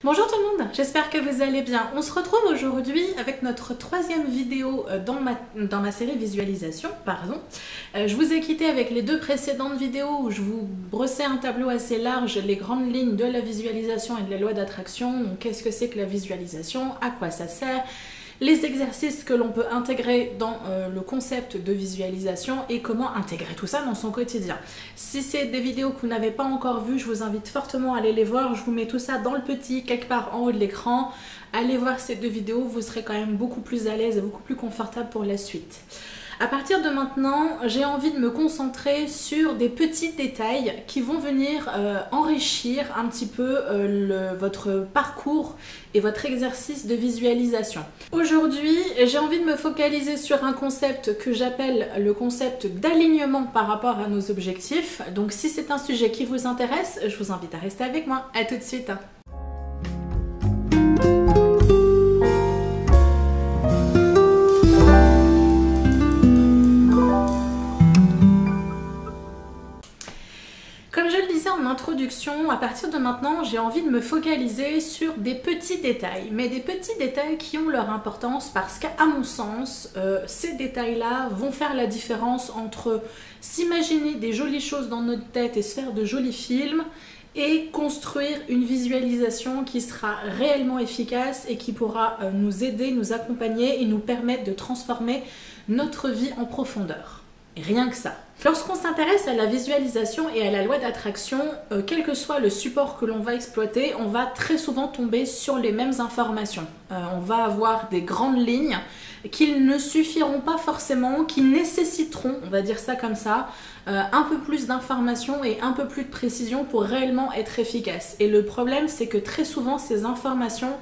Bonjour tout le monde, j'espère que vous allez bien. On se retrouve aujourd'hui avec notre troisième vidéo dans ma série visualisation. Je vous ai quitté avec les deux précédentes vidéos où je vous brossais un tableau assez large, les grandes lignes de la visualisation et de la loi d'attraction. Qu'est-ce que c'est que la visualisation? À quoi ça sert? Les exercices que l'on peut intégrer dans le concept de visualisation et comment intégrer tout ça dans son quotidien. Si c'est des vidéos que vous n'avez pas encore vues, je vous invite fortement à aller les voir. Je vous mets tout ça dans le petit, quelque part en haut de l'écran. Allez voir ces deux vidéos, vous serez quand même beaucoup plus à l'aise et beaucoup plus confortable pour la suite. À partir de maintenant, j'ai envie de me concentrer sur des petits détails qui vont venir enrichir un petit peu votre parcours et votre exercice de visualisation. Aujourd'hui, j'ai envie de me focaliser sur un concept que j'appelle le concept d'alignement par rapport à nos objectifs. Donc si c'est un sujet qui vous intéresse, je vous invite à rester avec moi. À tout de suite. En introduction, à partir de maintenant, j'ai envie de me focaliser sur des petits détails, mais des petits détails qui ont leur importance parce qu'à mon sens, ces détails-là vont faire la différence entre s'imaginer des jolies choses dans notre tête et se faire de jolis films et construire une visualisation qui sera réellement efficace et qui pourra nous aider, nous accompagner et nous permettre de transformer notre vie en profondeur. Rien que ça. Lorsqu'on s'intéresse à la visualisation et à la loi d'attraction, quel que soit le support que l'on va exploiter, on va très souvent tomber sur les mêmes informations. On va avoir des grandes lignes qui ne suffiront pas forcément, qui nécessiteront, on va dire ça comme ça, un peu plus d'informations et un peu plus de précision pour réellement être efficace. Et le problème, c'est que très souvent, ces informations,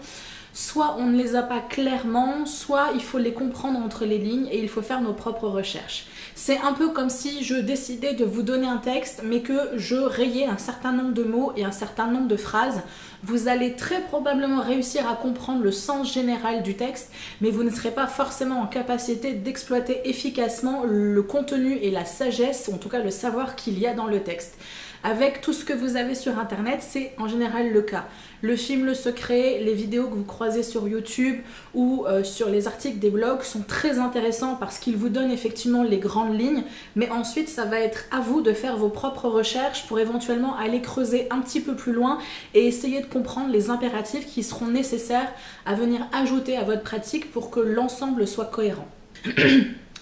soit on ne les a pas clairement, soit il faut les comprendre entre les lignes et il faut faire nos propres recherches. C'est un peu comme si je décidais de vous donner un texte, mais que je rayais un certain nombre de mots et un certain nombre de phrases. Vous allez très probablement réussir à comprendre le sens général du texte, mais vous ne serez pas forcément en capacité d'exploiter efficacement le contenu et la sagesse, ou en tout cas le savoir qu'il y a dans le texte. Avec tout ce que vous avez sur internet, c'est en général le cas. Le film Le Secret, les vidéos que vous croisez sur YouTube ou sur les articles des blogs sont très intéressants parce qu'ils vous donnent effectivement les grandes lignes, mais ensuite ça va être à vous de faire vos propres recherches pour éventuellement aller creuser un petit peu plus loin et essayer de comprendre les impératifs qui seront nécessaires à venir ajouter à votre pratique pour que l'ensemble soit cohérent.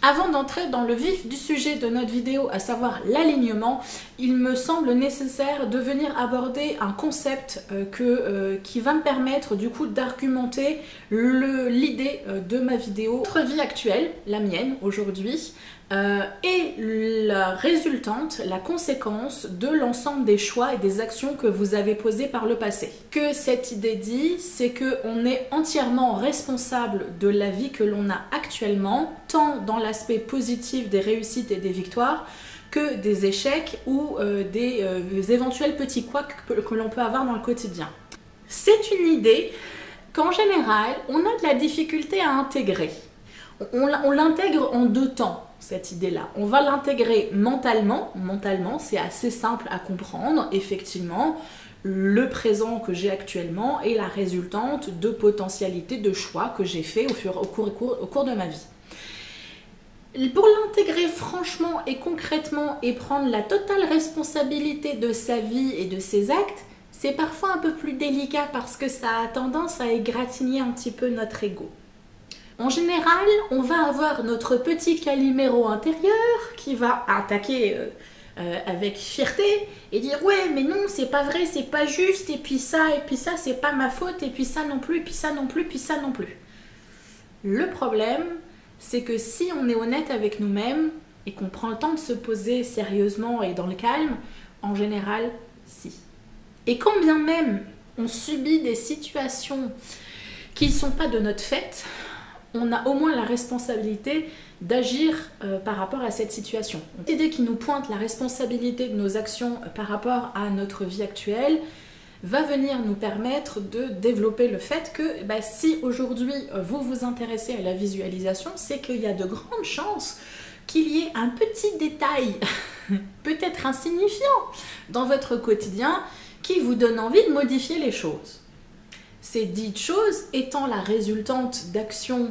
Avant d'entrer dans le vif du sujet de notre vidéo, à savoir l'alignement, il me semble nécessaire de venir aborder un concept qui va me permettre du coup d'argumenter l'idée de ma vidéo. Notre vie actuelle, la mienne aujourd'hui, est la résultante, la conséquence de l'ensemble des choix et des actions que vous avez posées par le passé. Que cette idée dit, c'est qu'on est entièrement responsable de la vie que l'on a actuellement, tant dans l'aspect positif des réussites et des victoires, que des échecs ou des éventuels petits couacs que l'on peut avoir dans le quotidien. C'est une idée qu'en général, on a de la difficulté à intégrer. On l'intègre en deux temps, cette idée-là. On va l'intégrer mentalement. Mentalement, c'est assez simple à comprendre. Effectivement, le présent que j'ai actuellement est la résultante de potentialités de choix que j'ai fait au cours de ma vie. Pour l'intégrer franchement et concrètement et prendre la totale responsabilité de sa vie et de ses actes, c'est parfois un peu plus délicat parce que ça a tendance à égratigner un petit peu notre ego. En général, on va avoir notre petit Calimero intérieur qui va attaquer avec fierté et dire « Ouais, mais non, c'est pas vrai, c'est pas juste, et puis ça, c'est pas ma faute, et puis ça non plus, et puis ça non plus, puis ça non plus. » Le problème, c'est que si on est honnête avec nous-mêmes et qu'on prend le temps de se poser sérieusement et dans le calme, en général, si. Et quand bien même on subit des situations qui ne sont pas de notre fait, on a au moins la responsabilité d'agir par rapport à cette situation. L'idée qui nous pointe la responsabilité de nos actions par rapport à notre vie actuelle va venir nous permettre de développer le fait que si aujourd'hui vous vous intéressez à la visualisation, c'est qu'il y a de grandes chances qu'il y ait un petit détail, peut-être insignifiant, dans votre quotidien qui vous donne envie de modifier les choses. Ces dites choses étant la résultante d'actions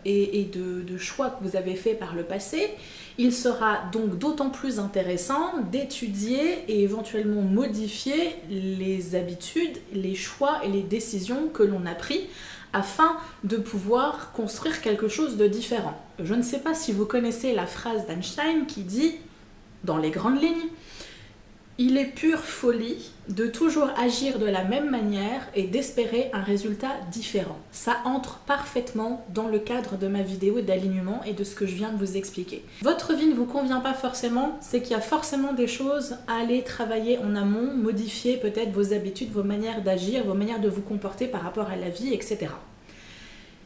et de choix que vous avez faits par le passé, il sera donc d'autant plus intéressant d'étudier et éventuellement modifier les habitudes, les choix et les décisions que l'on a pris afin de pouvoir construire quelque chose de différent. Je ne sais pas si vous connaissez la phrase d'Einstein qui dit, dans les grandes lignes, il est pure folie de toujours agir de la même manière et d'espérer un résultat différent. Ça entre parfaitement dans le cadre de ma vidéo d'alignement et de ce que je viens de vous expliquer. Votre vie ne vous convient pas forcément, c'est qu'il y a forcément des choses à aller travailler en amont, modifier peut-être vos habitudes, vos manières d'agir, vos manières de vous comporter par rapport à la vie, etc.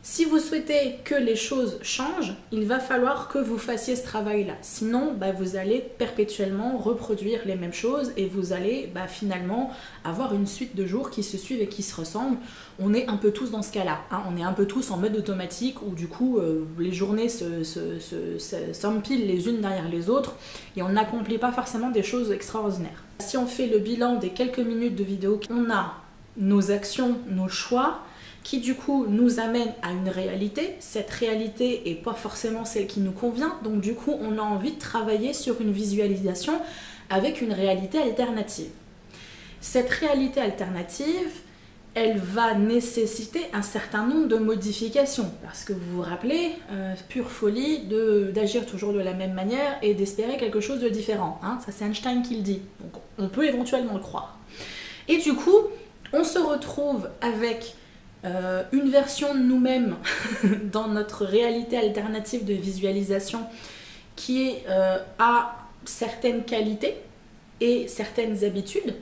Si vous souhaitez que les choses changent, il va falloir que vous fassiez ce travail-là. Sinon, vous allez perpétuellement reproduire les mêmes choses et vous allez finalement avoir une suite de jours qui se suivent et qui se ressemblent. On est un peu tous dans ce cas-là. Hein. On est un peu tous en mode automatique où du coup, les journées s'empilent les unes derrière les autres et on n'accomplit pas forcément des choses extraordinaires. Si on fait le bilan des quelques minutes de vidéo, on a nos actions, nos choix, qui du coup nous amène à une réalité. Cette réalité n'est pas forcément celle qui nous convient, donc du coup on a envie de travailler sur une visualisation avec une réalité alternative. Cette réalité alternative, elle va nécessiter un certain nombre de modifications, parce que vous vous rappelez, pure folie d'agir toujours de la même manière et d'espérer quelque chose de différent. Hein, ça c'est Einstein qui le dit, donc on peut éventuellement le croire. Et du coup, on se retrouve avec une version de nous-mêmes dans notre réalité alternative de visualisation qui a certaines qualités et certaines habitudes,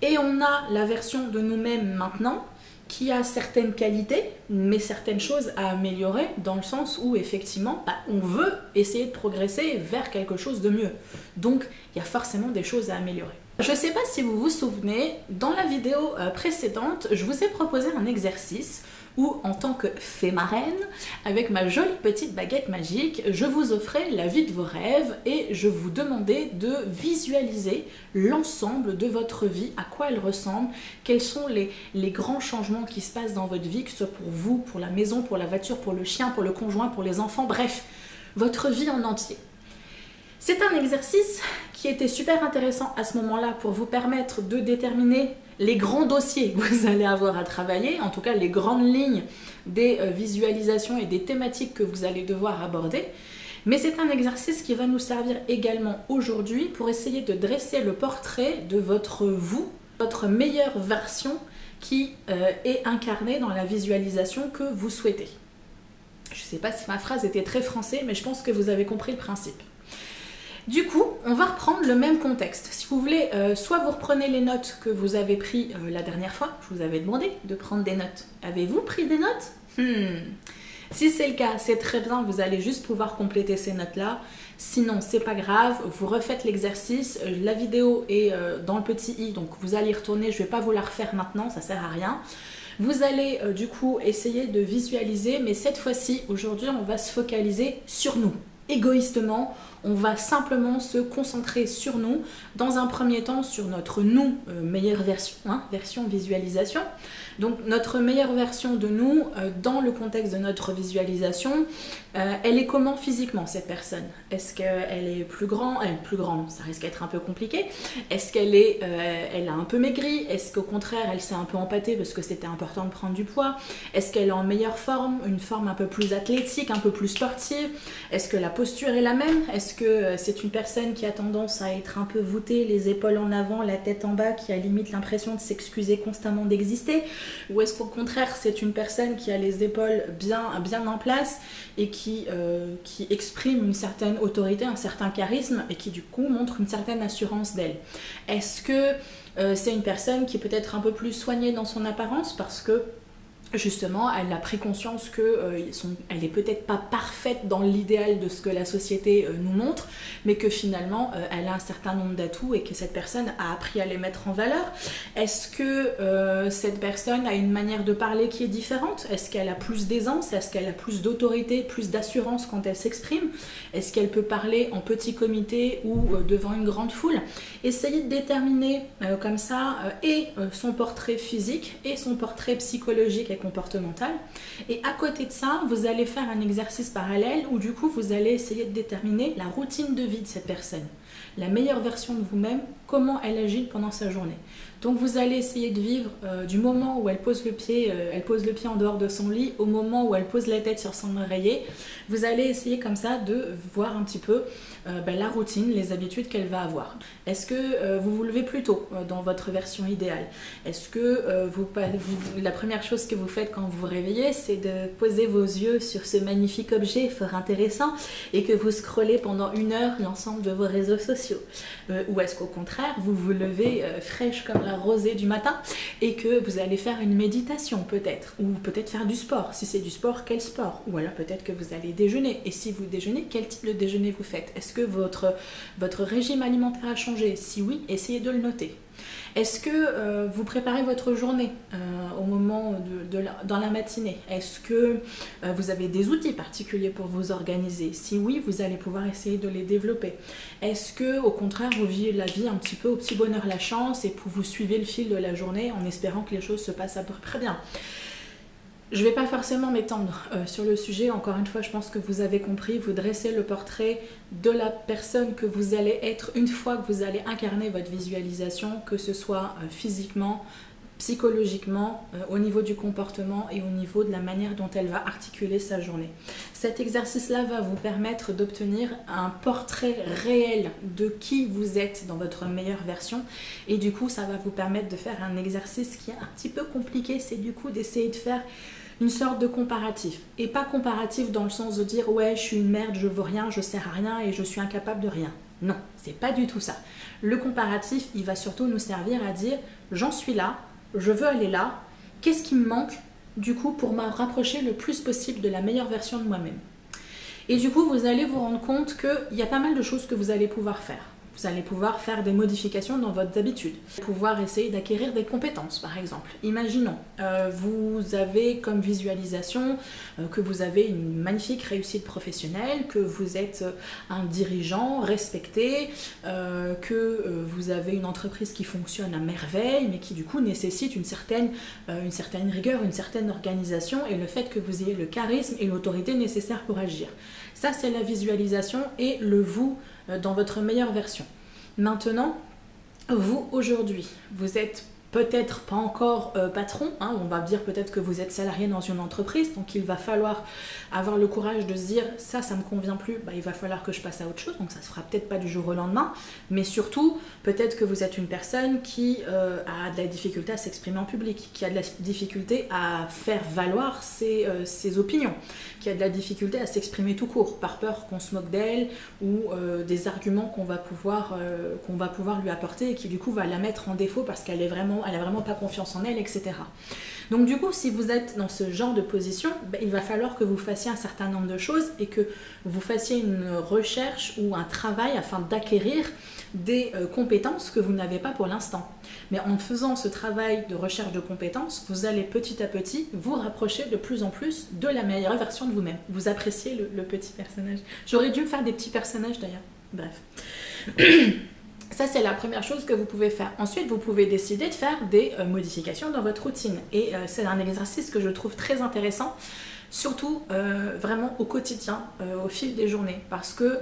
et on a la version de nous-mêmes maintenant qui a certaines qualités mais certaines choses à améliorer, dans le sens où effectivement on veut essayer de progresser vers quelque chose de mieux, donc il y a forcément des choses à améliorer. Je ne sais pas si vous vous souvenez, dans la vidéo précédente, je vous ai proposé un exercice où, en tant que fée marraine, avec ma jolie petite baguette magique, je vous offrais la vie de vos rêves et je vous demandais de visualiser l'ensemble de votre vie, à quoi elle ressemble, quels sont les grands changements qui se passent dans votre vie, que ce soit pour vous, pour la maison, pour la voiture, pour le chien, pour le conjoint, pour les enfants, bref, votre vie en entier. C'est un exercice qui était super intéressant à ce moment-là pour vous permettre de déterminer les grands dossiers que vous allez avoir à travailler, en tout cas les grandes lignes des visualisations et des thématiques que vous allez devoir aborder. Mais c'est un exercice qui va nous servir également aujourd'hui pour essayer de dresser le portrait de votre vous, votre meilleure version qui est incarnée dans la visualisation que vous souhaitez. Je ne sais pas si ma phrase était très française, mais je pense que vous avez compris le principe. Du coup, on va reprendre le même contexte. Si vous voulez, soit vous reprenez les notes que vous avez prises la dernière fois, je vous avais demandé de prendre des notes. Avez-vous pris des notes? Si c'est le cas, c'est très bien, vous allez juste pouvoir compléter ces notes-là. Sinon, c'est pas grave, vous refaites l'exercice. La vidéo est dans le petit i, donc vous allez y retourner. Je vais pas vous la refaire maintenant, ça sert à rien. Vous allez du coup essayer de visualiser, mais cette fois-ci, aujourd'hui, on va se focaliser sur nous. Égoïstement, on va simplement se concentrer sur nous, dans un premier temps sur notre nous, meilleure version, version visualisation. Donc notre meilleure version de nous, dans le contexte de notre visualisation, elle est comment physiquement cette personne? Est-ce qu'elle est plus grande? Ça risque d'être un peu compliqué. Est-ce qu'elle elle a un peu maigri? Est-ce qu'au contraire elle s'est un peu empâtée parce que c'était important de prendre du poids? Est-ce qu'elle est en meilleure forme, une forme un peu plus athlétique, un peu plus sportive? Est-ce que la posture est la même? Est-ce que c'est une personne qui a tendance à être un peu voûtée, les épaules en avant, la tête en bas, qui a limite l'impression de s'excuser constamment d'exister? Ou est-ce qu'au contraire c'est une personne qui a les épaules bien en place et qui exprime une certaine autorité, un certain charisme et qui du coup montre une certaine assurance d'elle? Est-ce que c'est une personne qui est peut-être un peu plus soignée dans son apparence parce que justement, elle a pris conscience qu'elle est peut-être pas parfaite dans l'idéal de ce que la société nous montre, mais que finalement, elle a un certain nombre d'atouts et que cette personne a appris à les mettre en valeur. Est-ce que cette personne a une manière de parler qui est différente? Est-ce qu'elle a plus d'aisance? Est-ce qu'elle a plus d'autorité, plus d'assurance quand elle s'exprime? Est-ce qu'elle peut parler en petit comité ou devant une grande foule? Essayez de déterminer comme ça son portrait physique et son portrait psychologique et comportemental. Et à côté de ça, vous allez faire un exercice parallèle où du coup, vous allez essayer de déterminer la routine de vie de cette personne. La meilleure version de vous-même, comment elle agit pendant sa journée. Donc vous allez essayer de vivre du moment où elle pose le pied en dehors de son lit au moment où elle pose la tête sur son oreiller. Vous allez essayer comme ça de voir un petit peu la routine, les habitudes qu'elle va avoir. Est-ce que vous vous levez plus tôt dans votre version idéale? Est-ce que la première chose que vous faites quand vous vous réveillez, c'est de poser vos yeux sur ce magnifique objet fort intéressant et que vous scrollez pendant 1 heure l'ensemble de vos réseaux sociaux? Ou est-ce qu'au contraire, vous vous levez fraîche comme la rosée du matin et que vous allez faire une méditation peut-être, ou peut-être faire du sport? Si c'est du sport, quel sport? Ou alors peut-être que vous allez déjeuner, et si vous déjeunez, quel type de déjeuner vous faites? Est-ce que votre régime alimentaire a changé? Si oui, essayez de le noter. Est-ce que vous préparez votre journée au moment dans la matinée? Est-ce que vous avez des outils particuliers pour vous organiser? Si oui, vous allez pouvoir essayer de les développer. Est-ce que au contraire, vous vivez la vie un petit peu au petit bonheur la chance et vous suivez le fil de la journée en espérant que les choses se passent à peu près bien? Je ne vais pas forcément m'étendre sur le sujet, encore une fois je pense que vous avez compris, vous dressez le portrait de la personne que vous allez être une fois que vous allez incarner votre visualisation, que ce soit physiquement, psychologiquement, au niveau du comportement et au niveau de la manière dont elle va articuler sa journée. Cet exercice-là va vous permettre d'obtenir un portrait réel de qui vous êtes dans votre meilleure version et du coup ça va vous permettre de faire un exercice qui est un petit peu compliqué, c'est du coup d'essayer de faire une sorte de comparatif. Et pas comparatif dans le sens de dire ouais je suis une merde, je vaux rien, je sers à rien et je suis incapable de rien. Non, c'est pas du tout ça. Le comparatif, il va surtout nous servir à dire j'en suis là, je veux aller là, qu'est-ce qui me manque du coup pour me rapprocher le plus possible de la meilleure version de moi-même. Et du coup, vous allez vous rendre compte qu'il y a pas mal de choses que vous allez pouvoir faire. Vous allez pouvoir faire des modifications dans votre habitude, pouvoir essayer d'acquérir des compétences par exemple. Imaginons, vous avez comme visualisation que vous avez une magnifique réussite professionnelle, que vous êtes un dirigeant respecté, que vous avez une entreprise qui fonctionne à merveille, mais qui du coup nécessite une certaine rigueur, une certaine organisation et le fait que vous ayez le charisme et l'autorité nécessaires pour agir. Ça c'est la visualisation et le vous dans votre meilleure version. Maintenant, vous aujourd'hui, vous êtes peut-être pas encore patron, hein, on va dire peut-être que vous êtes salarié dans une entreprise, donc il va falloir avoir le courage de se dire ça me convient plus, il va falloir que je passe à autre chose, donc ça se fera peut-être pas du jour au lendemain, mais surtout peut-être que vous êtes une personne qui a de la difficulté à s'exprimer en public, qui a de la difficulté à faire valoir ses opinions, qui a de la difficulté à s'exprimer tout court, par peur qu'on se moque d'elle ou des arguments qu'on va pouvoir lui apporter et qui du coup va la mettre en défaut parce qu'elle a vraiment pas confiance en elle, etc. Donc du coup, si vous êtes dans ce genre de position, il va falloir que vous fassiez un certain nombre de choses et que vous fassiez une recherche ou un travail afin d'acquérir des compétences que vous n'avez pas pour l'instant. Mais en faisant ce travail de recherche de compétences, vous allez petit à petit vous rapprocher de plus en plus de la meilleure version de vous-même. Vous appréciez le petit personnage. J'aurais dû me faire des petits personnages d'ailleurs. Bref. Ça, c'est la première chose que vous pouvez faire. Ensuite, vous pouvez décider de faire des modifications dans votre routine. Et c'est un exercice que je trouve très intéressant, surtout vraiment au quotidien, au fil des journées. Parce que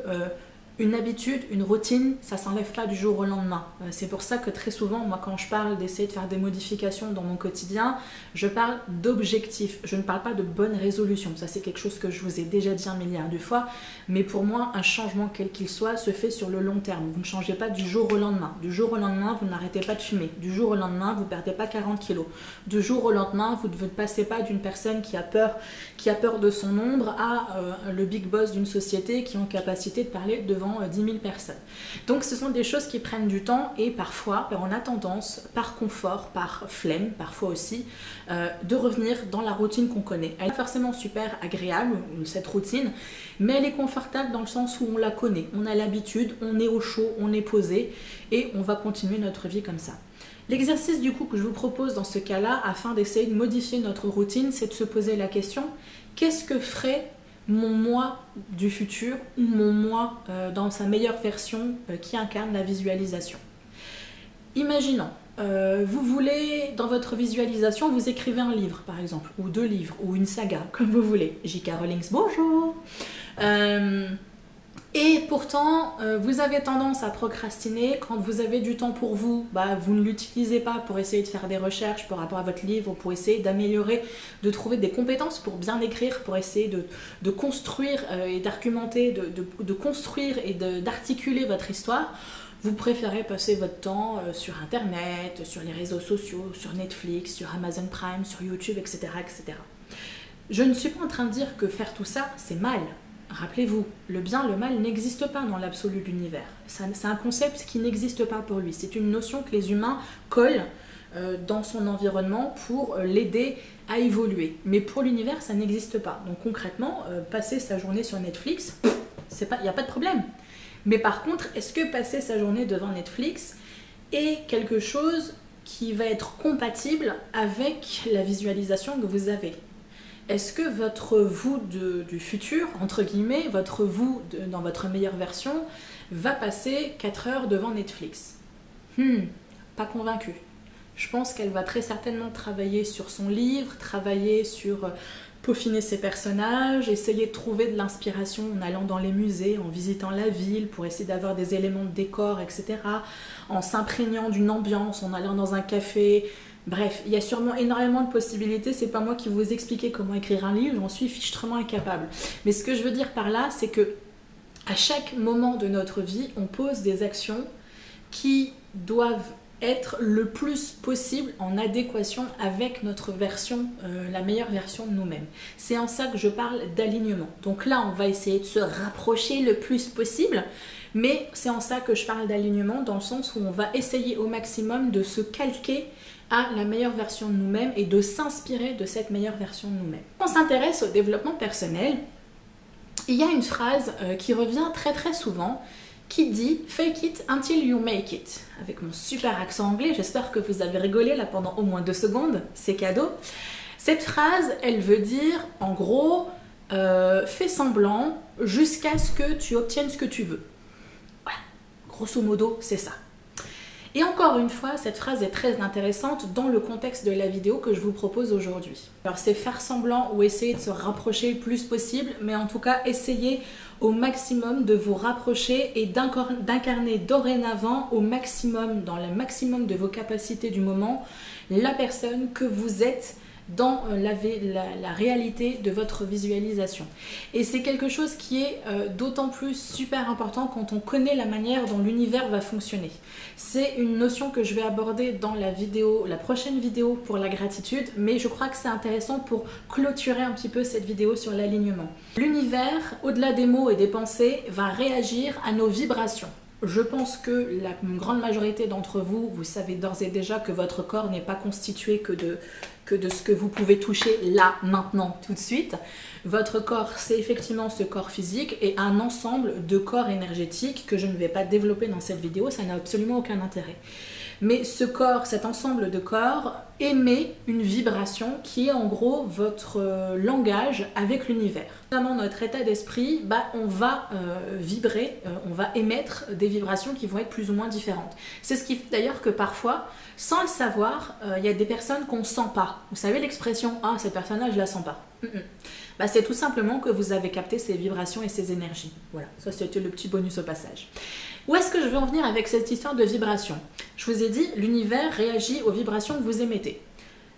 une habitude, une routine, ça ne s'enlève pas du jour au lendemain. C'est pour ça que très souvent, moi, quand je parle d'essayer de faire des modifications dans mon quotidien, je parle d'objectifs. Je ne parle pas de bonnes résolutions. Ça, c'est quelque chose que je vous ai déjà dit un milliard de fois. Mais pour moi, un changement, quel qu'il soit, se fait sur le long terme. Vous ne changez pas du jour au lendemain. Du jour au lendemain, vous n'arrêtez pas de fumer. Du jour au lendemain, vous ne perdez pas 40 kilos. Du jour au lendemain, vous ne passez pas d'une personne qui a peur de son ombre à le big boss d'une société qui est en capacité de parler devant devant 10 000 personnes. Donc ce sont des choses qui prennent du temps et parfois on a tendance, par confort, par flemme parfois aussi, de revenir dans la routine qu'on connaît. Elle est forcément super agréable, cette routine, mais elle est confortable dans le sens où on la connaît, on a l'habitude, on est au chaud, on est posé et on va continuer notre vie comme ça. L'exercice du coup que je vous propose dans ce cas-là, afin d'essayer de modifier notre routine, c'est de se poser la question, qu'est-ce que ferait mon moi du futur ou mon moi dans sa meilleure version qui incarne la visualisation? Imaginons, vous voulez, dans votre visualisation, vous écrivez un livre par exemple, ou 2 livres, ou une saga, comme vous voulez. J.K. Rowling, bonjour. Et pourtant, vous avez tendance à procrastiner. Quand vous avez du temps pour vous, vous ne l'utilisez pas pour essayer de faire des recherches par rapport à votre livre, pour essayer d'améliorer, de trouver des compétences pour bien écrire, pour essayer de construire et d'argumenter, de construire et d'articuler votre histoire. Vous préférez passer votre temps sur Internet, sur les réseaux sociaux, sur Netflix, sur Amazon Prime, sur YouTube, etc., etc. Je ne suis pas en train de dire que faire tout ça, c'est mal. Rappelez-vous, le bien, le mal n'existe pas dans l'absolu de l'univers. C'est un concept qui n'existe pas pour lui. C'est une notion que les humains collent dans son environnement pour l'aider à évoluer. Mais pour l'univers, ça n'existe pas. Donc concrètement, passer sa journée sur Netflix, il n'y a pas de problème. Mais par contre, est-ce que passer sa journée devant Netflix est quelque chose qui va être compatible avec la visualisation que vous avez? Est-ce que votre vous du futur, entre guillemets, votre vous dans votre meilleure version, va passer 4 heures devant Netflix? Pas convaincue. Je pense qu'elle va très certainement travailler sur son livre, travailler sur peaufiner ses personnages, essayer de trouver de l'inspiration en allant dans les musées, en visitant la ville, pour essayer d'avoir des éléments de décor, etc. En s'imprégnant d'une ambiance, en allant dans un café. Bref, il y a sûrement énormément de possibilités, c'est pas moi qui vais vous expliquer comment écrire un livre, j'en suis fichtrement incapable. Mais ce que je veux dire par là, c'est que à chaque moment de notre vie, on pose des actions qui doivent être le plus possible en adéquation avec notre version, la meilleure version de nous-mêmes. C'est en ça que je parle d'alignement. Donc là, on va essayer de se rapprocher le plus possible, mais c'est en ça que je parle d'alignement, dans le sens où on va essayer au maximum de se calquer à la meilleure version de nous-mêmes et de s'inspirer de cette meilleure version de nous-mêmes. On s'intéresse au développement personnel. Il y a une phrase qui revient très très souvent qui dit « Fake it until you make it ». Avec mon super accent anglais, j'espère que vous avez rigolé là pendant au moins 2 secondes, c'est cadeau. Cette phrase, elle veut dire en gros fais semblant jusqu'à ce que tu obtiennes ce que tu veux. Voilà, grosso modo, c'est ça. Et encore une fois, cette phrase est très intéressante dans le contexte de la vidéo que je vous propose aujourd'hui. Alors c'est faire semblant ou essayer de se rapprocher le plus possible, mais en tout cas essayer au maximum de vous rapprocher et d'incarner dorénavant au maximum, dans le maximum de vos capacités du moment, la personne que vous êtes dans la réalité de votre visualisation. Et c'est quelque chose qui est d'autant plus super important quand on connaît la manière dont l'univers va fonctionner. C'est une notion que je vais aborder dans la prochaine vidéo pour la gratitude, mais je crois que c'est intéressant pour clôturer un petit peu cette vidéo sur l'alignement. L'univers, au-delà des mots et des pensées, va réagir à nos vibrations. Je pense que la grande majorité d'entre vous, vous savez d'ores et déjà que votre corps n'est pas constitué que de ce que vous pouvez toucher là, maintenant, tout de suite. Votre corps, c'est effectivement ce corps physique et un ensemble de corps énergétiques que je ne vais pas développer dans cette vidéo, ça n'a absolument aucun intérêt. Mais ce corps, cet ensemble de corps émet une vibration qui est en gros votre langage avec l'univers. Notamment notre état d'esprit, on va vibrer, on va émettre des vibrations qui vont être plus ou moins différentes. C'est ce qui fait d'ailleurs que parfois, sans le savoir, il y a des personnes qu'on ne sent pas. Vous savez l'expression « Ah, cette personne-là, je la sens pas ». C'est tout simplement que vous avez capté ces vibrations et ces énergies. Voilà, ça c'était le petit bonus au passage. Où est-ce que je veux en venir avec cette histoire de vibration? Je vous ai dit, l'univers réagit aux vibrations que vous émettez.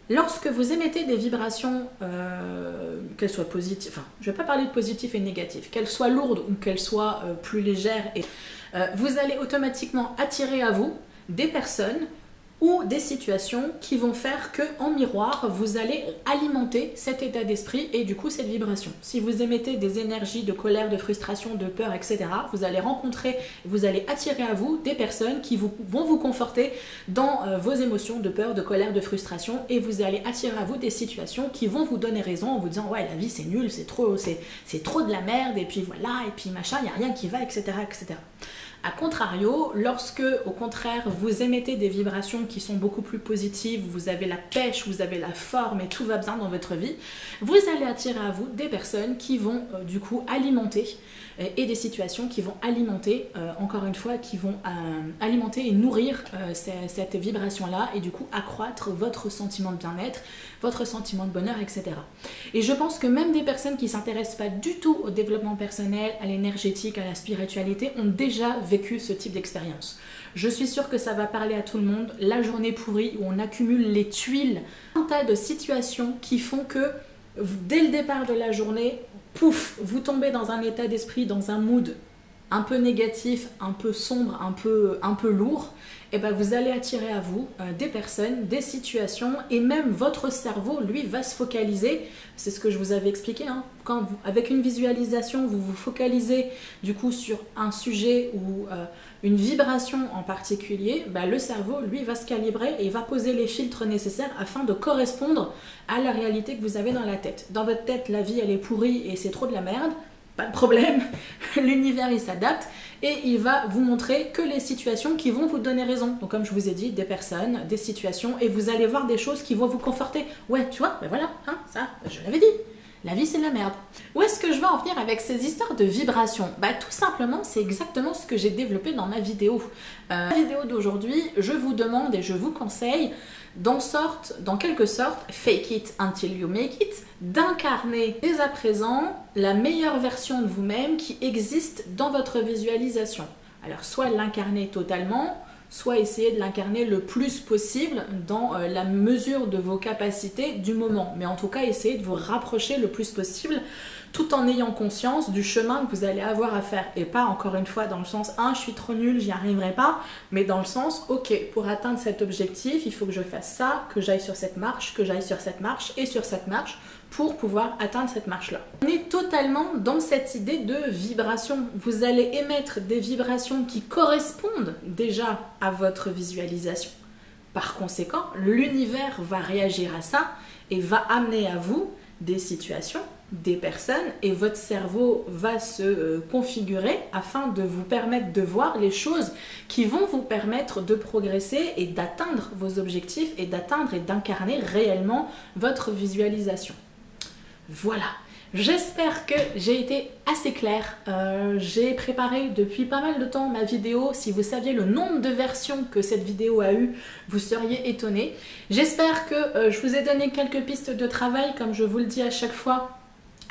Lorsque vous émettez des vibrations, qu'elles soient positives, enfin, je ne vais pas parler de positif et négatif, qu'elles soient lourdes ou qu'elles soient plus légères, vous allez automatiquement attirer à vous des personnes ou des situations qui vont faire que en miroir, vous allez alimenter cet état d'esprit et du coup cette vibration. Si vous émettez des énergies de colère, de frustration, de peur, etc., vous allez rencontrer, vous allez attirer à vous des personnes qui vont vous conforter dans vos émotions de peur, de colère, de frustration, et vous allez attirer à vous des situations qui vont vous donner raison en vous disant ouais, la vie c'est nul, c'est trop de la merde, et puis voilà, et puis machin, il n'y a rien qui va, etc., etc. A contrario, lorsque, au contraire, vous émettez des vibrations qui sont beaucoup plus positives, vous avez la pêche, vous avez la forme et tout va bien dans votre vie, vous allez attirer à vous des personnes qui vont du coup alimenter et des situations qui vont alimenter, encore une fois, qui vont alimenter et nourrir cette vibration-là et du coup accroître votre sentiment de bien-être, votre sentiment de bonheur, etc. Et je pense que même des personnes qui ne s'intéressent pas du tout au développement personnel, à l'énergétique, à la spiritualité, ont déjà vécu ce type d'expérience. Je suis sûre que ça va parler à tout le monde. La journée pourrie où on accumule les tuiles, un tas de situations qui font que dès le départ de la journée, pouf, vous tombez dans un état d'esprit, dans un mood un peu négatif, un peu sombre, un peu lourd, et ben vous allez attirer à vous des personnes, des situations, et même votre cerveau, lui, va se focaliser. C'est ce que je vous avais expliqué, hein. Avec une visualisation, vous vous focalisez du coup sur un sujet ou une vibration en particulier, ben, le cerveau, lui, va se calibrer et va poser les filtres nécessaires afin de correspondre à la réalité que vous avez dans la tête. Dans votre tête, la vie, elle est pourrie et c'est trop de la merde. Pas de problème, l'univers il s'adapte et il va vous montrer que les situations qui vont vous donner raison. Donc comme je vous ai dit, des personnes, des situations, et vous allez voir des choses qui vont vous conforter. Ouais, tu vois, ben voilà, hein, ça, je l'avais dit. La vie, c'est de la merde. Où est-ce que je veux en venir avec ces histoires de vibrations? Bah tout simplement, c'est exactement ce que j'ai développé dans ma vidéo. La vidéo d'aujourd'hui, je vous demande et je vous conseille dans quelque sorte, fake it until you make it, d'incarner dès à présent la meilleure version de vous-même qui existe dans votre visualisation. Alors soit l'incarner totalement, soit essayer de l'incarner le plus possible dans la mesure de vos capacités du moment. Mais en tout cas, essayez de vous rapprocher le plus possible tout en ayant conscience du chemin que vous allez avoir à faire. Et pas encore une fois dans le sens « ah, je suis trop nulle, j'y arriverai pas », mais dans le sens « ok, pour atteindre cet objectif, il faut que je fasse ça, que j'aille sur cette marche, que j'aille sur cette marche et sur cette marche pour pouvoir atteindre cette marche-là ». On est totalement dans cette idée de vibration. Vous allez émettre des vibrations qui correspondent déjà à votre visualisation. Par conséquent, l'univers va réagir à ça et va amener à vous des situations, des personnes, et votre cerveau va se configurer afin de vous permettre de voir les choses qui vont vous permettre de progresser et d'atteindre vos objectifs et d'atteindre et d'incarner réellement votre visualisation. Voilà. J'espère que j'ai été assez claire. J'ai préparé depuis pas mal de temps ma vidéo. Si vous saviez le nombre de versions que cette vidéo a eu, vous seriez étonnés. J'espère que je vous ai donné quelques pistes de travail, comme je vous le dis à chaque fois.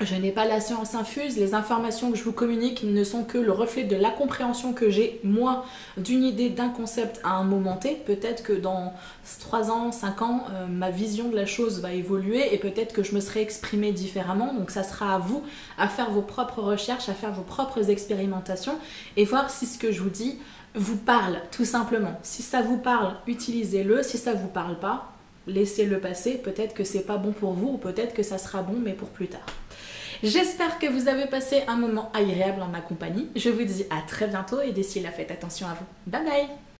Je n'ai pas la science infuse, les informations que je vous communique ne sont que le reflet de la compréhension que j'ai, moi, d'une idée, d'un concept à un moment T. Peut-être que dans 3 ans, 5 ans, ma vision de la chose va évoluer et peut-être que je me serai exprimée différemment. Donc ça sera à vous à faire vos propres recherches, à faire vos propres expérimentations et voir si ce que je vous dis vous parle, tout simplement. Si ça vous parle, utilisez-le. Si ça ne vous parle pas, laissez-le passer. Peut-être que c'est pas bon pour vous ou peut-être que ça sera bon, mais pour plus tard. J'espère que vous avez passé un moment agréable en ma compagnie. Je vous dis à très bientôt et d'ici là, faites attention à vous. Bye bye!